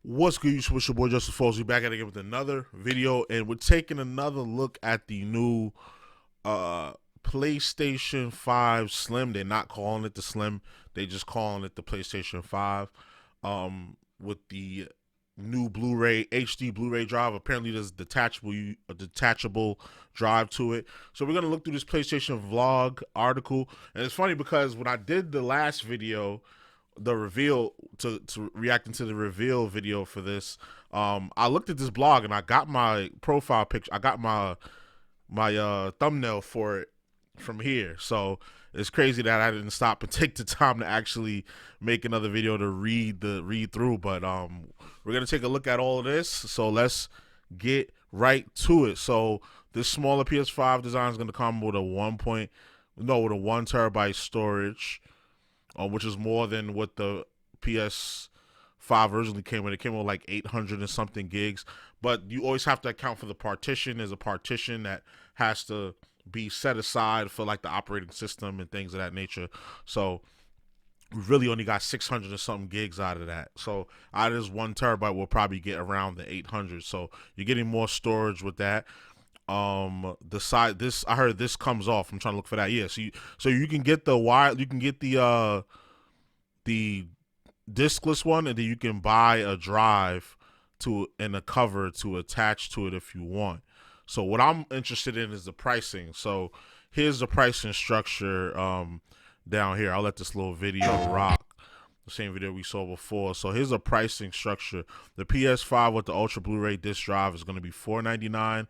What's good, YouTube? It's your boy JusticeXFalls. We back at it again with another video, and we're taking another look at the new PlayStation 5 Slim. They're not calling it the Slim; they just calling it the PlayStation 5. With the new Blu-ray HD Blu-ray drive. Apparently, there's a detachable drive to it. So we're gonna look through this PlayStation Vlog article, and it's funny because when I did the last video, the reveal to reacting to the reveal video for this, I looked at this blog and I got my profile picture. I got my thumbnail for it from here. So it's crazy that I didn't stop and take the time to actually make another video to read through. But we're gonna take a look at all of this. So let's get right to it. So this smaller PS5 design is gonna come with a 1 terabyte storage, which is more than what the PS5 originally came with. It came with like 800 and something gigs, but you always have to account for the partition. There's a partition that has to be set aside for like the operating system and things of that nature. So we really only got 600 and something gigs out of that. So out of this 1 terabyte, we'll probably get around the 800. So you're getting more storage with that. The side, this, I heard this comes off. I'm trying to look for that. Yeah, so you can get the wire, you can get the discless one, and then you can buy a drive and a cover to attach to it if you want. So what I'm interested in is the pricing. So here's the pricing structure down here. I'll let this little video rock. The same video we saw before. So here's a pricing structure. The PS5 with the Ultra Blu-ray disc drive is going to be $499.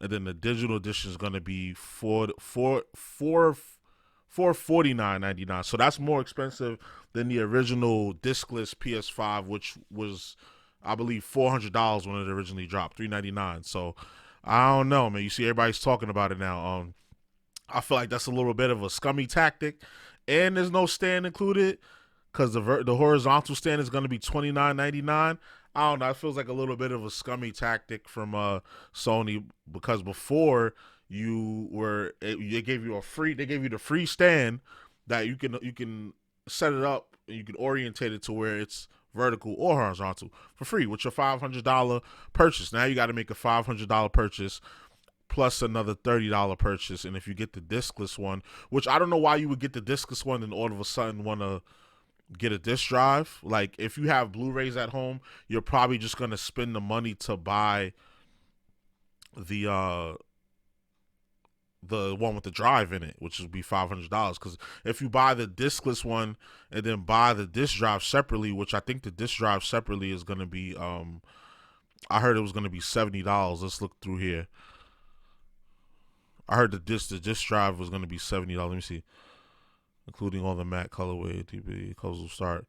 And then the digital edition is going to be $449.99. So that's more expensive than the original discless PS5, which was, I believe, $400 when it originally dropped, $399. So I don't know, man. You see, everybody's talking about it now. I feel like that's a little bit of a scummy tactic, and there's no stand included because the horizontal stand is going to be $29.99. I don't know. It feels like a little bit of a scummy tactic from Sony, because before they gave you the free stand that you can set it up and you can orientate it to where it's vertical or horizontal for free with your $500 purchase. Now you got to make a $500 purchase plus another $30 purchase, and if you get the discless one, which I don't know why you would get the discless one and all of a sudden want to get a disc drive. Like, if you have Blu-rays at home, you're probably just gonna spend the money to buy the one with the drive in it, which would be $500. Because if you buy the discless one and then buy the disc drive separately, which I think the disc drive separately is gonna be I heard it was gonna be $70. Let's look through here. I heard the disc drive was gonna be $70. Let me see. Including all the matte colorway, TB colors will start.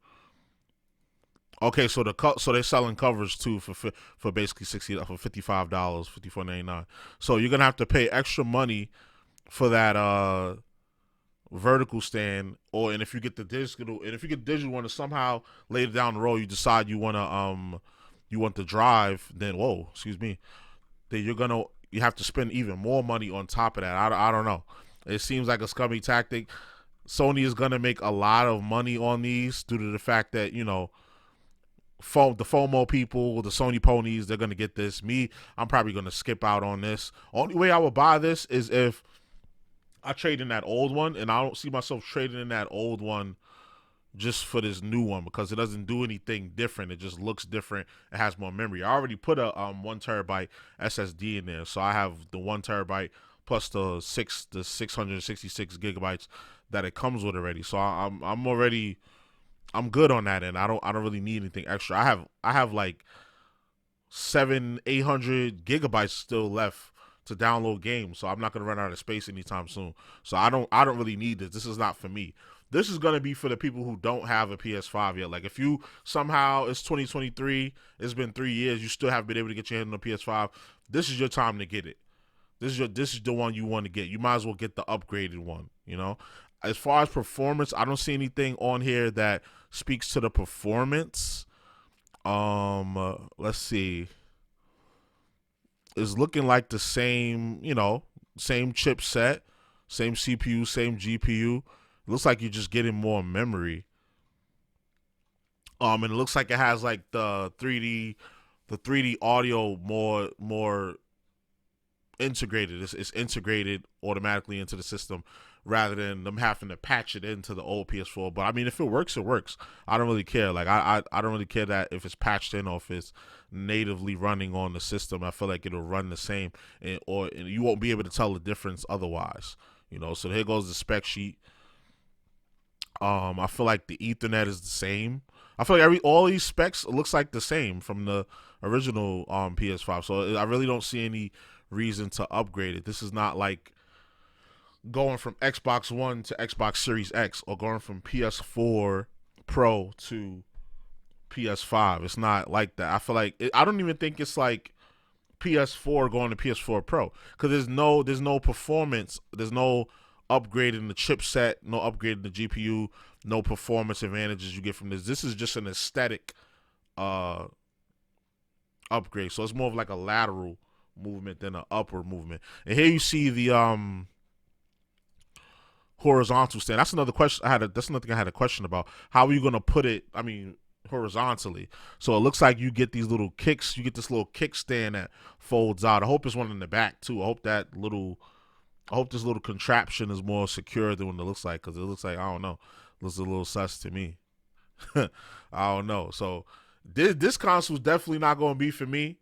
Okay, so they're selling covers too for basically $55, $54.99. So you're gonna have to pay extra money for that vertical stand, and if you get the digital one, and somehow later down the road you decide you want the drive, then then you have to spend even more money on top of that. I don't know. It seems like a scummy tactic. Sony is going to make a lot of money on these due to the fact that, the FOMO people, the Sony ponies, they're going to get this. I'm probably going to skip out on this. Only way I would buy this is if I trade in that old one, and I don't see myself trading in that old one just for this new one because it doesn't do anything different. It just looks different. It has more memory. I already put a 1 terabyte SSD in there, so I have the 1 terabyte plus the 666 gigabytes that it comes with already. So I'm good on that, and I don't really need anything extra. I have like 800 gigabytes still left to download games, so I'm not gonna run out of space anytime soon. So I don't really need this. This is not for me. This is gonna be for the people who don't have a PS5 yet. Like, if you somehow, it's 2023, it's been 3 years, you still haven't been able to get your hand on a PS5, this is your time to get it. This is the one you want to get. You might as well get the upgraded one, As far as performance, I don't see anything on here that speaks to the performance. Let's see. It's looking like the same, same chipset, same CPU, same GPU. It looks like you're just getting more memory. And it looks like it has like the 3D audio more integrated. It's integrated automatically into the system rather than them having to patch it into the old PS4. But I mean, if it works, it works. I don't really care. Like I don't really care that if it's patched in or if it's natively running on the system. I feel like it'll run the same, and you won't be able to tell the difference otherwise. You know. So here goes the spec sheet. I feel like the Ethernet is the same. I feel like all these specs looks like the same from the original PS5. So I really don't see any reason to upgrade it. This is not like going from Xbox One to Xbox Series X or going from PS4 Pro to PS5. It's not like that. I feel like I don't even think it's like PS4 going to PS4 Pro because there's no performance, there's no upgrade in the chipset, no upgrade in the GPU, no performance advantages you get from this. This is just an aesthetic upgrade. So it's more of like a lateral movement than an upward movement. And here you see the horizontal stand. That's another question that's another thing I had a question about. How are you gonna put it? I mean, horizontally. So it looks like you get these little kicks. You get this little kickstand that folds out. I hope there's one in the back too. I hope this little contraption is more secure than what it looks like, because it looks like, I don't know, it looks a little sus to me. I don't know. So this console is definitely not going to be for me.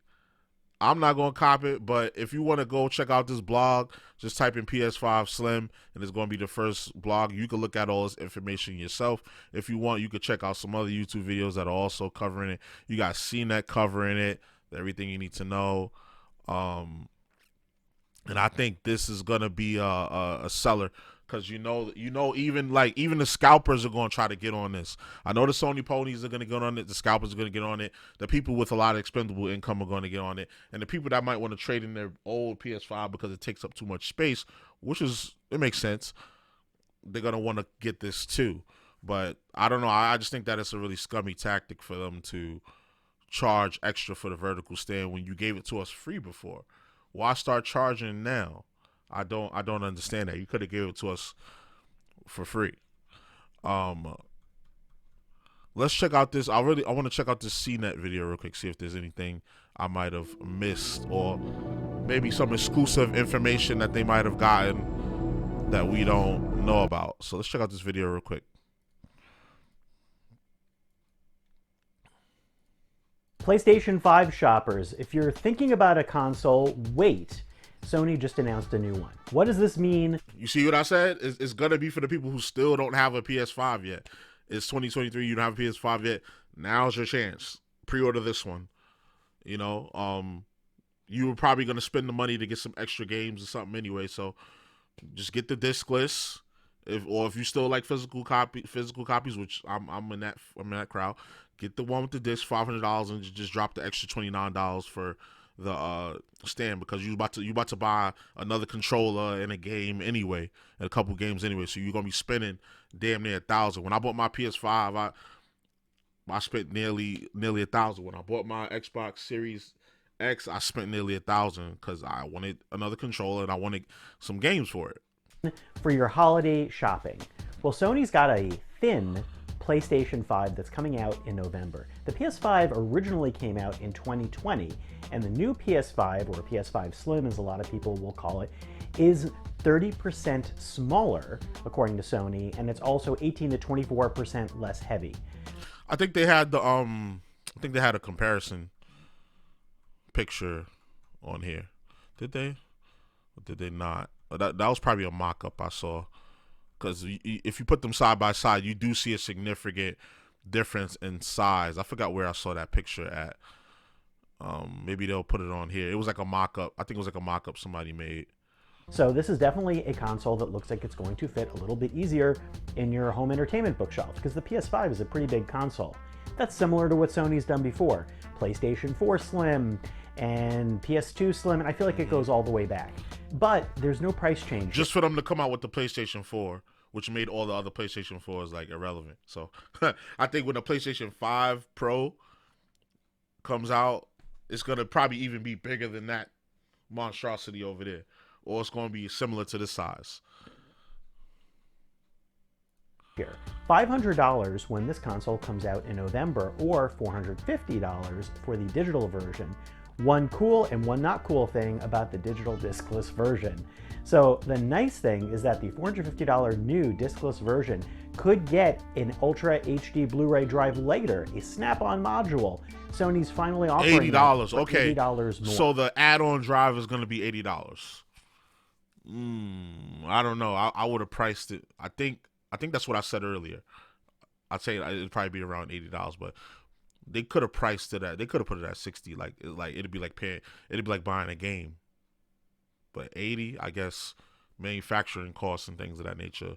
I'm not going to cop it, but if you want to go check out this blog, just type in PS5 Slim, and it's going to be the first blog. You can look at all this information yourself. If you want, you can check out some other YouTube videos that are also covering it. You got CNET covering it, everything you need to know. And I think this is gonna be a seller, because even the scalpers are gonna try to get on this. I know the Sony ponies are gonna get on it, the scalpers are gonna get on it, the people with a lot of expendable income are gonna get on it, and the people that might want to trade in their old PS5 because it takes up too much space, it makes sense. They're gonna want to get this too. But I don't know. I just think that it's a really scummy tactic for them to charge extra for the vertical stand when you gave it to us free before. Why start charging now? I don't understand that. You could have gave it to us for free. Let's check out this. I want to check out this CNET video real quick, see if there's anything I might have missed, or maybe some exclusive information that they might have gotten that we don't know about. So let's check out this video real quick. PlayStation 5 shoppers, if you're thinking about a console, wait. Sony just announced a new one. What does this mean? You see what I said? It's going to be for the people who still don't have a PS5 yet. It's 2023, you don't have a PS5 yet. Now's your chance. Pre-order this one. You know, you were probably going to spend the money to get some extra games or something anyway, so just get the discless. If you still like physical copies, which I'm in that crowd, get the one with the disc, $500, and just drop the extra $29 for the stand, because you about to buy another controller in a game anyway, and a couple games anyway. So you're gonna be spending damn near $1,000. When I bought my PS5, I spent nearly $1,000. When I bought my Xbox Series X, I spent nearly $1,000 because I wanted another controller and I wanted some games for it. For your holiday shopping. Well, Sony's got a thin PlayStation 5 that's coming out in November. The PS5 originally came out in 2020, and the new PS5, or PS5 Slim as a lot of people will call it, is 30% smaller, according to Sony, and it's also 18 to 24% less heavy. I think they had a comparison picture on here. Did they? Or did they not? That was probably a mock-up I saw. Because if you put them side by side, you do see a significant difference in size. I forgot where I saw that picture at. Maybe they'll put it on here. It was like a mock-up. I think it was like a mock-up somebody made. So this is definitely a console that looks like it's going to fit a little bit easier in your home entertainment bookshelf, because the PS5 is a pretty big console. That's similar to what Sony's done before. PlayStation 4 Slim and PS2 Slim, and I feel like it goes all the way back. But there's no price change. Just for them to come out with the PlayStation 4, which made all the other PlayStation 4s like irrelevant. So I think when the PlayStation 5 Pro comes out, it's going to probably even be bigger than that monstrosity over there. Or it's going to be similar to this size. here. $500 when this console comes out in November, or $450 for the digital version. One cool and one not cool thing about the digital discless version. So the nice thing is that the $450 new discless version could get an Ultra HD Blu-ray drive later, a snap-on module. Sony's finally offering $80. Okay. $80 more. So the add-on drive is going to be $80. I don't know. I would have priced it. I think that's what I said earlier. I'd say it'd probably be around $80, but they could have priced it at. They could have put it at 60. Like it'd be like paying. It'd be like buying a game. But 80, I guess, manufacturing costs and things of that nature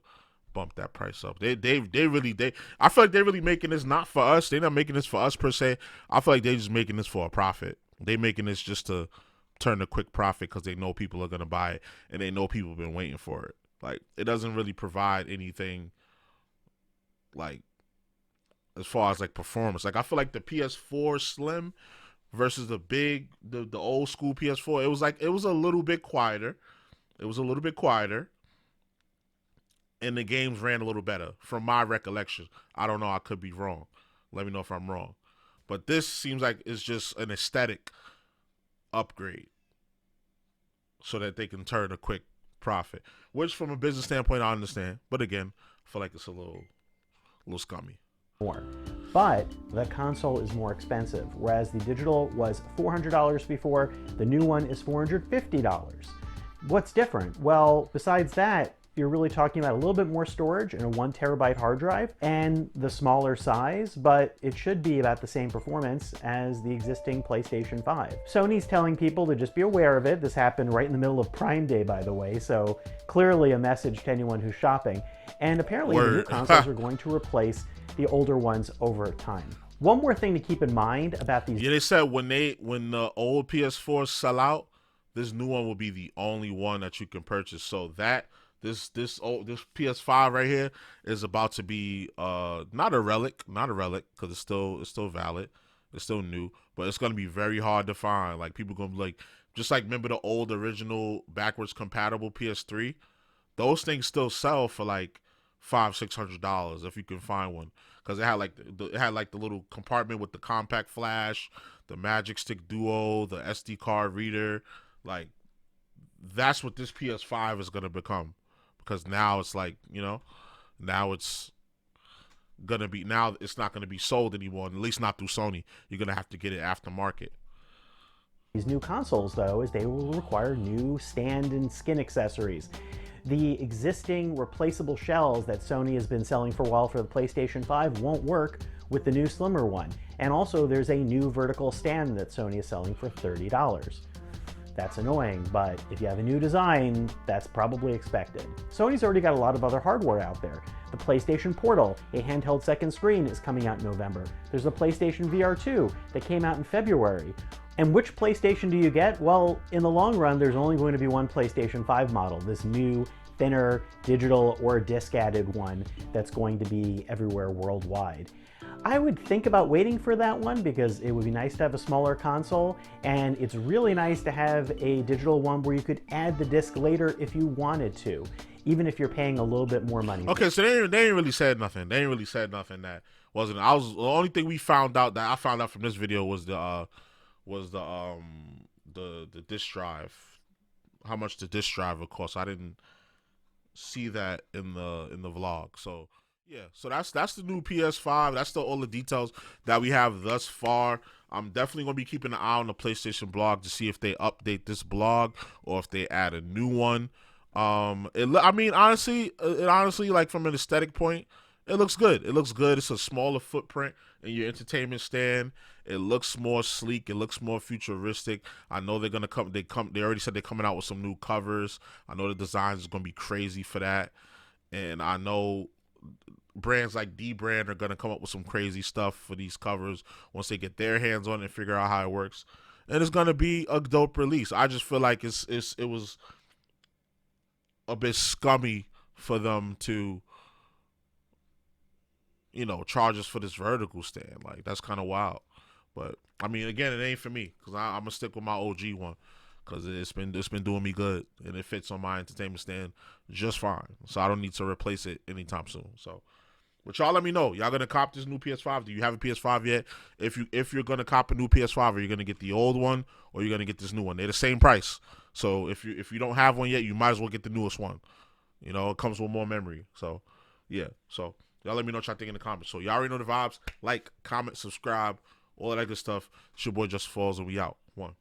bump that price up. They really. I feel like they're really making this not for us. They're not making this for us per se. I feel like they're just making this for a profit. They're making this just to turn a quick profit because they know people are gonna buy it and they know people have been waiting for it. Like, it doesn't really provide anything like as far as like performance. Like, I feel like the PS4 Slim versus the old school PS4, it was a little bit quieter. It was a little bit quieter. And the games ran a little better from my recollection. I don't know, I could be wrong. Let me know if I'm wrong. But this seems like it's just an aesthetic upgrade so that they can turn a quick profit, which from a business standpoint I understand, but again, I feel like it's a little scummy. More. But the console is more expensive, whereas the digital was $400 before, the new one is $450. What's different? Well, besides that, you're really talking about a little bit more storage and a 1 terabyte hard drive and the smaller size, but it should be about the same performance as the existing PlayStation 5. Sony's telling people to just be aware of it. This happened right in the middle of Prime Day, by the way, so clearly a message to anyone who's shopping. And apparently the new consoles are going to replace the older ones over time. One more thing to keep in mind about these... Yeah, they said when the old PS4s sell out, this new one will be the only one that you can purchase. So that this PS5 right here is about to be not a relic because it's still valid, it's still new, but it's gonna be very hard to find. Like, people gonna be like, just like, remember the old original backwards compatible PS3? Those things still sell for like $500-$600 if you can find one, because it had like the little compartment with the compact flash, the Magic Stick Duo, the SD card reader. Like, that's what this PS5 is gonna become. Because now it's like, now it's not gonna be sold anymore, at least not through Sony. You're gonna have to get it aftermarket. These new consoles, though, is they will require new stand and skin accessories. The existing replaceable shells that Sony has been selling for a while for the PlayStation 5 won't work with the new slimmer one. And also there's a new vertical stand that Sony is selling for $30. That's annoying, but if you have a new design, that's probably expected. Sony's already got a lot of other hardware out there. The PlayStation Portal, a handheld second screen, is coming out in November. There's the PlayStation VR 2 that came out in February. And which PlayStation do you get? Well, in the long run, there's only going to be one PlayStation 5 model, this new, thinner, digital or disc-added one that's going to be everywhere worldwide. I would think about waiting for that one because it would be nice to have a smaller console, and it's really nice to have a digital one where you could add the disc later if you wanted to, even if you're paying a little bit more money. Okay, so they ain't really said nothing. They ain't really said nothing that wasn't. The only thing I found out from this video was the disc drive. How much the disc drive would cost. I didn't see that in the vlog. So yeah, so that's the new PS5. That's all the details that we have thus far. I'm definitely gonna be keeping an eye on the PlayStation blog to see if they update this blog or if they add a new one. Honestly, like, from an aesthetic point, it looks good. It's a smaller footprint in your entertainment stand. It looks more sleek. It looks more futuristic. I know they're gonna come. They already said they're coming out with some new covers. I know the designs is gonna be crazy for that, and I know brands like D-Brand are gonna come up with some crazy stuff for these covers once they get their hands on it and figure out how it works. And it's gonna be a dope release. I just feel like it was a bit scummy for them to, charge us for this vertical stand. Like, that's kind of wild. But I mean, again, it ain't for me because I'm gonna stick with my OG one because it's been doing me good and it fits on my entertainment stand just fine. So I don't need to replace it anytime soon. So But y'all let me know. Y'all gonna cop this new PS5? Do you have a PS5 yet? If you're gonna cop a new PS5, are you gonna get the old one or are you gonna get this new one? They're the same price. So if you don't have one yet, you might as well get the newest one. You know, it comes with more memory. So yeah. So y'all let me know what y'all think in the comments. So y'all already know the vibes. Like, comment, subscribe, all of that good stuff. It's your boy JusticeXFalls, and we out. One.